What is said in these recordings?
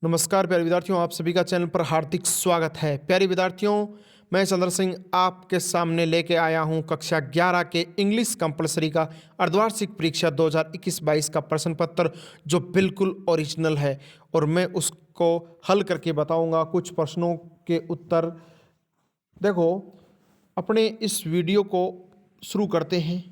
नमस्कार प्यारे विद्यार्थियों, आप सभी का चैनल पर हार्दिक स्वागत है। प्यारे विद्यार्थियों, मैं चंद्र सिंह आपके सामने लेके आया हूं कक्षा 11 के इंग्लिश कंपलसरी का अर्धवार्षिक परीक्षा 2021-22 का प्रश्न पत्र, जो बिल्कुल ओरिजिनल है और मैं उसको हल करके बताऊंगा। कुछ प्रश्नों के उत्तर देखो। अपने इस वीडियो को शुरू करते हैं,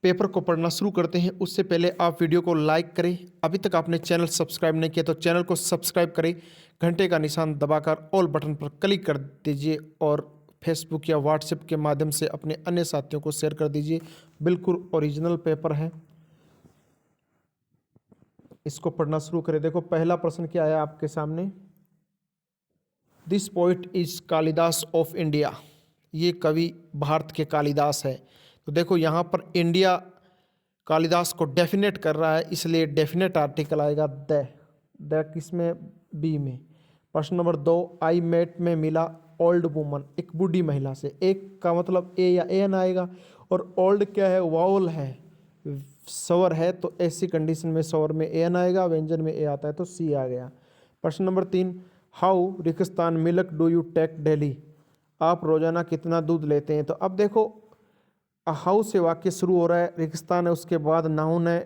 पेपर को पढ़ना शुरू करते हैं। उससे पहले आप वीडियो को लाइक करें। अभी तक आपने चैनल सब्सक्राइब नहीं किया तो चैनल को सब्सक्राइब करें, घंटे का निशान दबाकर ऑल बटन पर क्लिक कर दीजिए और फेसबुक या व्हाट्सएप के माध्यम से अपने अन्य साथियों को शेयर कर दीजिए। बिल्कुल ओरिजिनल पेपर है, इसको पढ़ना शुरू करें। देखो पहला प्रश्न क्या है आपके सामने। This poet is Kalidas of India. ये कवि भारत के कालिदास है। तो देखो यहाँ पर इंडिया कालिदास को डेफिनेट कर रहा है, इसलिए डेफिनेट आर्टिकल आएगा द किस में, बी में। प्रश्न नंबर 2, आई मेट में मिला ओल्ड वुमन, एक बूढ़ी महिला से। एक का मतलब ए या एन आएगा, और ओल्ड क्या है, वावल है, स्वर है, तो ऐसी कंडीशन में स्वर में एन आएगा, व्यंजन में ए आता है तो सी आ गया। प्रश्न नंबर 3, हाउ रेगिस्तान milk do you take daily. आप रोजाना कितना दूध लेते हैं। तो अब देखो हाउ से वाक्य शुरू हो रहा है, रेगिस्तान है, उसके बाद नाउन है।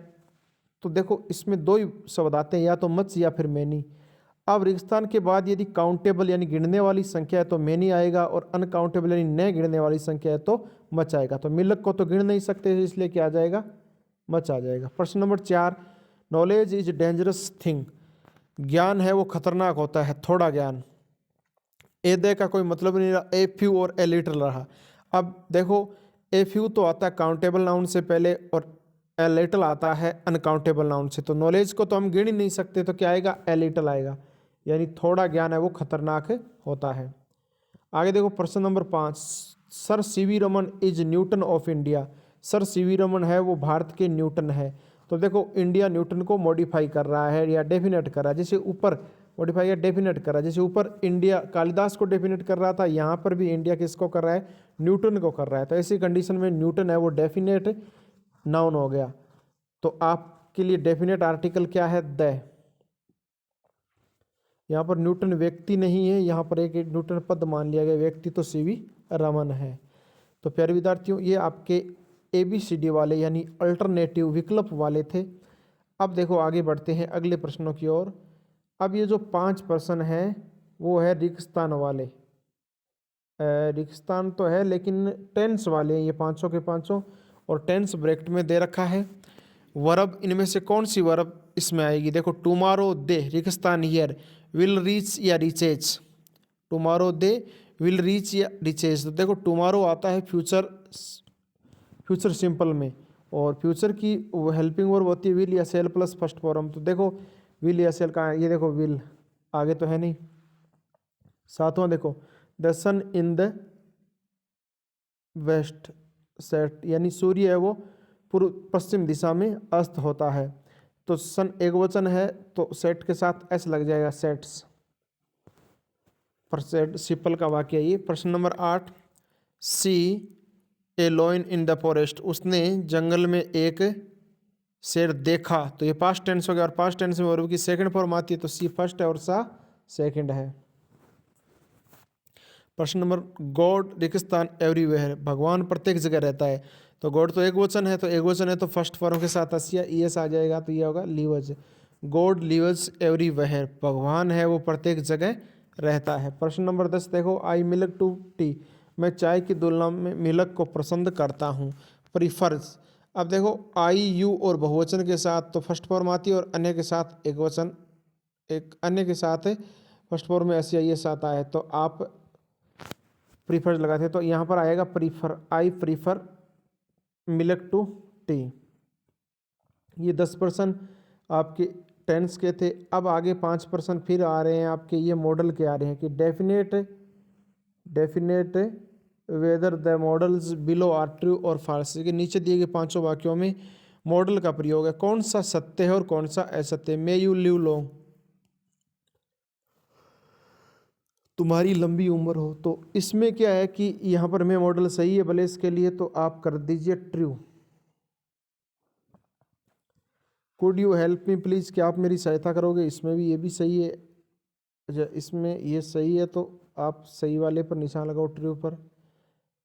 तो देखो इसमें दो ही शब्द आते हैं, या तो मच या फिर मैनी। अब रेगिस्तान के बाद यदि काउंटेबल यानी गिनने वाली संख्या है तो मैनी आएगा, और अनकाउंटेबल यानी न गिनने वाली संख्या है तो मच आएगा। तो मिल्क को तो गिन नहीं सकते, इसलिए क्या आ जाएगा, मच आ जाएगा। प्रश्न number 4, knowledge is dangerous thing. ज्ञान है वो खतरनाक होता है, थोड़ा ज्ञान। ए दे का कोई मतलब नहीं रहा, ए फ्यू और ए लिटल रहा। अब देखो ए फ्यू तो आता है काउंटेबल नाउन से पहले, और ए लिटल आता है अनकाउंटेबल नाउन से। तो नॉलेज को तो हम गिन ही नहीं सकते, तो क्या आएगा, ए लिटल आएगा, यानी थोड़ा ज्ञान है वो खतरनाक होता है। आगे देखो प्रश्न number 5, sir CV Raman is Newton of India. Sir CV Raman है वो भारत के न्यूटन है। तो देखो इंडिया न्यूटन को मॉडिफाई कर रहा है या डेफिनेट कर रहा है, जैसे ऊपर मॉडिफाई या डेफिनेट कर रहा है। जैसे ऊपर इंडिया कालिदास को डेफिनेट कर रहा था, यहाँ पर भी इंडिया किसको कर रहा है, न्यूटन को कर रहा है। तो ऐसी कंडीशन में न्यूटन है वो डेफिनेट नाउन हो गया। तो आपके लिए डेफिनेट आर्टिकल क्या है, द। यहाँ पर न्यूटन व्यक्ति नहीं है, यहाँ पर एक न्यूटन पद मान लिया गया, व्यक्ति तो सीवी रमन है। तो प्यारे विद्यार्थियों, ये आपके ABCD वाले यानी अल्टरनेटिव विकल्प वाले थे। अब देखो आगे बढ़ते हैं अगले प्रश्नों की ओर। अब ये जो 5 प्रश्न हैं वो है रेगिस्तान वाले। रेगिस्तान तो है लेकिन टेंस वाले हैं ये पाँचों के पाँचों, और टेंस ब्रैकेट में दे रखा है। वर्ब, इनमें से कौन सी वर्ब इसमें आएगी। देखो टुमारो दे रेगिस्तान हियर, विल रीच या reaches. Tomorrow they will reach या रीचेज। तो देखो टुमारो आता है फ्यूचर, फ्यूचर सिंपल में, और फ्यूचर की वो हेल्पिंग वर्ब होती है विल या सेल प्लस फर्स्ट फॉर्म। तो देखो विल या सेल कहाँ है, ये देखो विल आगे तो है नहीं। सातवां देखो, the sun in the west set, यानी सूर्य है वो पूर्व पश्चिम दिशा में अस्त होता है। तो सन एक वचन है तो सेट के साथ एस लग जाएगा, सेट्स पर सेट सिंपल का वाक्य ये। प्रश्न number 8, see a lion in the forest. उसने जंगल में एक शेर देखा। तो ये पास्ट टेंस हो गया, और पास्ट टेंस में वर्ब की सेकंड फॉर्म आती है, तो सी फर्स्ट है और सा सेकंड है। प्रश्न नंबर, गॉड रेगिस्तान एवरीवेयर। भगवान प्रत्येक जगह रहता है। तो गॉड तो एक वचन है, तो एक वचन है तो फर्स्ट फॉर्म के साथ असिया ईएस आ जाएगा, तो ये होगा लिवज। गॉड लिवज एवरीवेयर, भगवान है वो प्रत्येक जगह रहता है। प्रश्न नंबर 10 देखो, आई मिल्क टू टी। मैं चाय की तुलना में मिल्क को पसंद करता हूँ, प्रीफर्स। अब देखो आई यू और बहुवचन के साथ तो फर्स्ट फॉर्म आती है, और अन्य के साथ एक वचन, एक अन्य के साथ फर्स्ट फॉर्म में असिया ईएस आता है, तो आप प्रीफर लगाते हैं, तो यहाँ पर आएगा prefer, I prefer milk to tea. ये 10% आपके टेंस के थे। अब आगे 5% फिर आ रहे हैं आपके, ये मॉडल के आ रहे हैं कि definite whether the models below are true और फॉल्स। के नीचे दिए गए पांचों वाक्यों में मॉडल का प्रयोग है, कौन सा सत्य है और कौन सा असत्य। मे यू लिव लॉन्ग, तुम्हारी लंबी उम्र हो। तो इसमें क्या है कि यहाँ पर मैं मॉडल सही है भले इसके लिए, तो आप कर दीजिए true. Could you help me please, क्या आप मेरी सहायता करोगे, इसमें भी ये भी सही है। अच्छा, इसमें ये सही है तो आप सही वाले पर निशान लगाओ, ट्रू पर।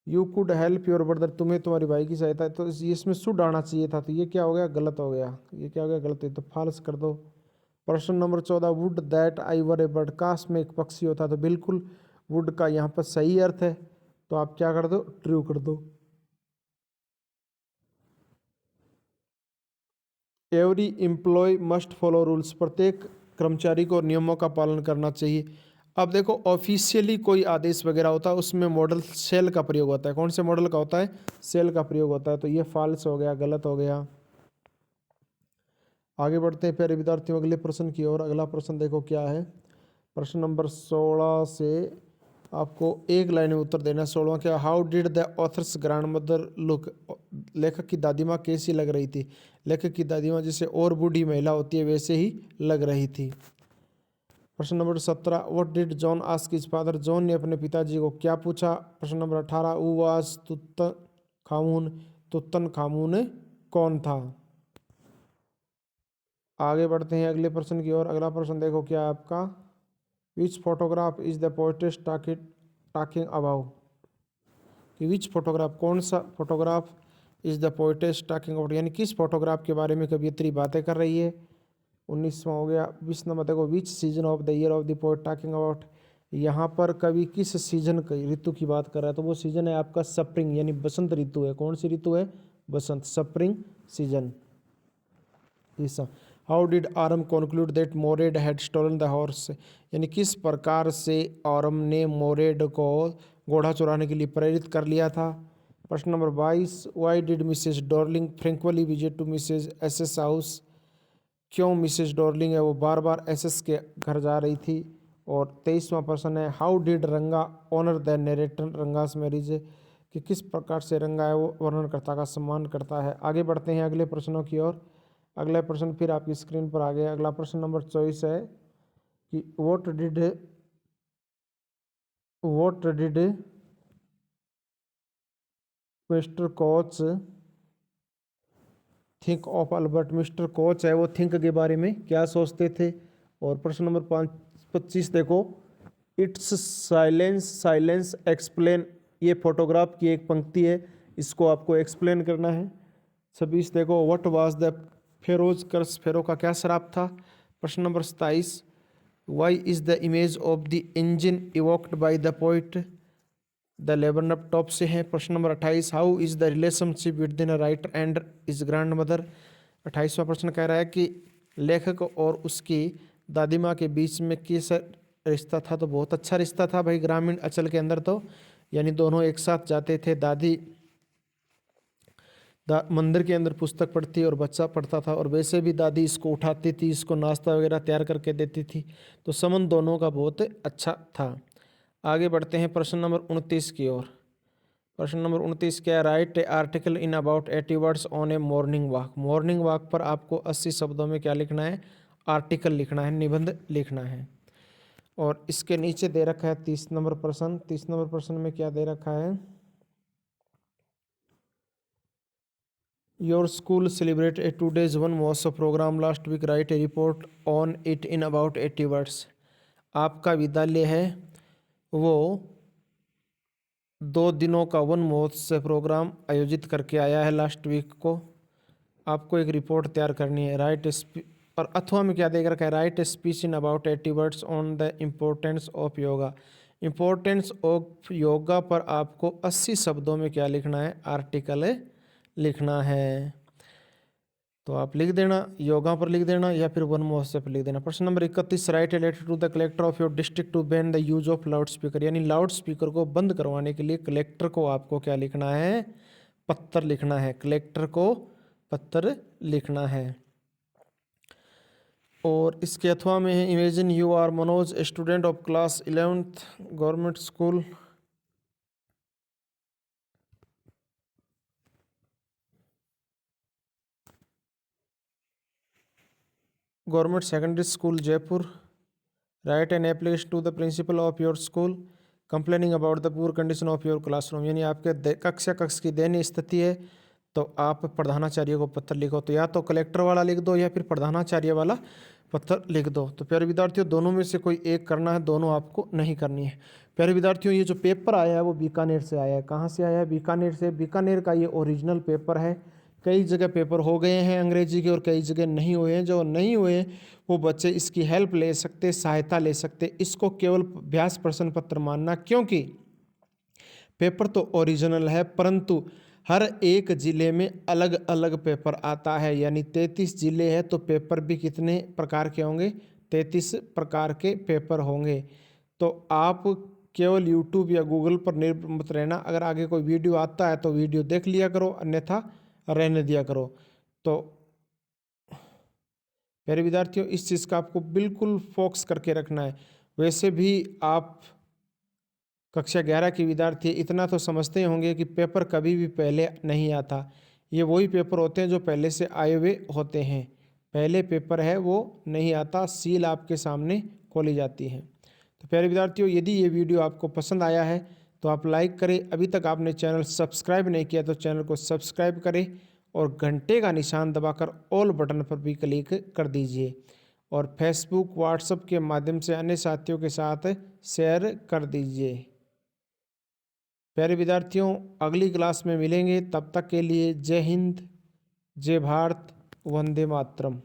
You could help your brother, तुम्हें तुम्हारे भाई की सहायता है, तो इसमें शुड आना चाहिए था, तो ये क्या हो गया, गलत हो गया। ये क्या हो गया, गलत है, तो फॉल्स कर दो। प्रश्न number 14, would that I were A bird, काश में एक पक्षी होता, तो बिल्कुल वुड का यहाँ पर सही अर्थ है, तो आप क्या कर दो, ट्रू कर दो। Every employ must follow rules, प्रत्येक कर्मचारी को नियमों का पालन करना चाहिए। अब देखो ऑफिशियली कोई आदेश वगैरह होता है उसमें मॉडल सेल का प्रयोग होता है, कौन से मॉडल का होता है, सेल का प्रयोग होता है, तो ये फॉल्स हो गया, गलत हो गया। आगे बढ़ते हैं प्यारे विद्यार्थियों अगले प्रश्न की ओर। अगला प्रश्न देखो क्या है, प्रश्न नंबर 16 से आपको एक लाइन में उत्तर देना है। 16 क्या, how did the author's grand mother look, लेखक की दादी माँ कैसी लग रही थी। लेखक की दादी माँ जैसे और बूढ़ी महिला होती है वैसे ही लग रही थी। प्रश्न number 17, what did John ask his father, John ने अपने पिताजी को क्या पूछा। प्रश्न नंबर 18, हु वाज तुतनखामुन, तुतनखामुन कौन था। आगे बढ़ते हैं अगले प्रश्न की ओर। अगला प्रश्न देखो क्या है आपका, which photograph is the poetess talking about, कि विच फोटोग्राफ, कौन सा photograph is the poetess talking about, यानी किस फोटोग्राफ के बारे में कवियत्री बातें कर रही है। 19वां हो गया। 20 नंबर देखो, विच season of the year of the poet talking about, यहाँ पर कवि किस सीजन की ऋतु की बात कर रहा है, तो वो सीजन है आपका स्प्रिंग, यानी बसंत ऋतु है। कौन सी ऋतु है, बसंत, spring season. How did Aram conclude that Mourad had stolen the horse, यानी किस प्रकार से आरम ने मोरेड को घोड़ा चुराने के लिए प्रेरित कर लिया था। प्रश्न number 22, why did Mrs Darling frequently visit to Mrs SS house, क्यों मिसेज डॉर्लिंग है वो बार बार एसएस के घर जा रही थी। और 23वां प्रश्न है, how did Ranga honour the narrator Ranga's marriage, कि किस प्रकार से रंगा है वो वर्णनकर्ता का सम्मान करता है। आगे बढ़ते हैं अगले प्रश्नों की ओर। अगला प्रश्न फिर आपकी स्क्रीन पर आ गया। अगला प्रश्न नंबर 24 है कि what did mister coach think of Albert, mister coach है वो थिंक के बारे में क्या सोचते थे। और प्रश्न नंबर 25 देखो, इट्स साइलेंस साइलेंस एक्सप्लेन, ये फोटोग्राफ की एक पंक्ति है, इसको आपको एक्सप्लेन करना है। 26 देखो, what was the Pharaoh's curse, Pharaoh का क्या शराब था। प्रश्न number 27, why is the image of the engine evoked by the poet, the laburnum top से है। प्रश्न number 28, how is the relationship between a writer and is grandmother. 28वां प्रश्न कह रहा है कि लेखक और उसकी दादी माँ के बीच में कैसा रिश्ता था, तो बहुत अच्छा रिश्ता था भाई, ग्रामीण अंचल के अंदर तो, यानी दोनों एक साथ जाते थे, दादी मंदिर के अंदर पुस्तक पढ़ती और बच्चा पढ़ता था, और वैसे भी दादी इसको उठाती थी, इसको नाश्ता वगैरह तैयार करके देती थी, तो संबंध दोनों का बहुत अच्छा था। आगे बढ़ते हैं प्रश्न नंबर 29 की ओर। प्रश्न नंबर 29 क्या है, right A article in about 80 words on A morning walk, morning walk पर आपको 80 शब्दों में क्या लिखना है, आर्टिकल लिखना है, निबंध लिखना है। और इसके नीचे दे रखा है 30 नंबर प्रश्न। 30 नंबर प्रश्न में क्या दे रखा है, your school celebrate a 2 days Van Mahotsav programme last week, write a report on it in about 80 words, आपका विद्यालय है वो 2 दिनों का वन महोत्सव प्रोग्राम आयोजित करके आया है लास्ट वीक को, आपको एक रिपोर्ट तैयार करनी है। राइट और अथवा में क्या देख रखा है, right a speech in about 80 words on the importance of yoga, importance of yoga पर आपको 80 शब्दों में क्या लिखना है, आर्टिकल लिखना है। तो आप लिख देना, योगा पर लिख देना या फिर वन महोत्सव पर लिख देना। प्रश्न number 31, write a letter to the collector of your district to ban the use of loudspeaker, यानी लाउड स्पीकर को बंद करवाने के लिए कलेक्टर को आपको क्या लिखना है, पत्र लिखना है, कलेक्टर को पत्र लिखना है। और इसके अथवा में है, imagine you are Manoj, student of class 11th government school, government secondary school Jaipur, write an application to the principal of your school complaining about the poor condition of your classroom, यानी आपके कक्षा की दयनीय स्थिति है, तो आप प्रधानाचार्य को पत्र लिखो, तो या तो कलेक्टर वाला लिख दो या फिर प्रधानाचार्य वाला पत्र लिख दो। तो प्यारे विद्यार्थियों, दोनों में से कोई एक करना है, दोनों आपको नहीं करनी है। प्यारे विद्यार्थियों, ये जो पेपर आया है वो बीकानेर से आया है। कहाँ से आया है? बीकानेर से। बीकानेर का ये ओरिजिनल पेपर है। कई जगह पेपर हो गए हैं अंग्रेजी के और कई जगह नहीं हुए हैं। जो नहीं हुए हैं वो बच्चे इसकी हेल्प ले सकते, सहायता ले सकते। इसको केवल अभ्यास प्रश्न पत्र मानना, क्योंकि पेपर तो ओरिजिनल है परंतु हर एक ज़िले में अलग अलग पेपर आता है। यानी 33 ज़िले हैं तो पेपर भी कितने प्रकार के होंगे? 33 प्रकार के पेपर होंगे। तो आप केवल यूट्यूब या गूगल पर निर्भर मत रहना। अगर आगे कोई वीडियो आता है तो वीडियो देख लिया करो, अन्यथा रहने दिया करो। तो मेरे विद्यार्थियों, इस चीज़ का आपको बिल्कुल फोकस करके रखना है। वैसे भी आप कक्षा 11 के विद्यार्थी इतना तो समझते होंगे कि पेपर कभी भी पहले नहीं आता। ये वही पेपर होते हैं जो पहले से आए हुए होते हैं। पहले पेपर है वो नहीं आता, सील आपके सामने खोली जाती है। तो प्यारे विद्यार्थियों, यदि ये वीडियो आपको पसंद आया है तो आप लाइक करें। अभी तक आपने चैनल सब्सक्राइब नहीं किया तो चैनल को सब्सक्राइब करें और घंटे का निशान दबाकर ऑल बटन पर भी क्लिक कर दीजिए और फेसबुक व्हाट्सएप के माध्यम से अन्य साथियों के साथ शेयर कर दीजिए। प्यारे विद्यार्थियों, अगली क्लास में मिलेंगे, तब तक के लिए जय हिंद, जय भारत, वंदे मातरम।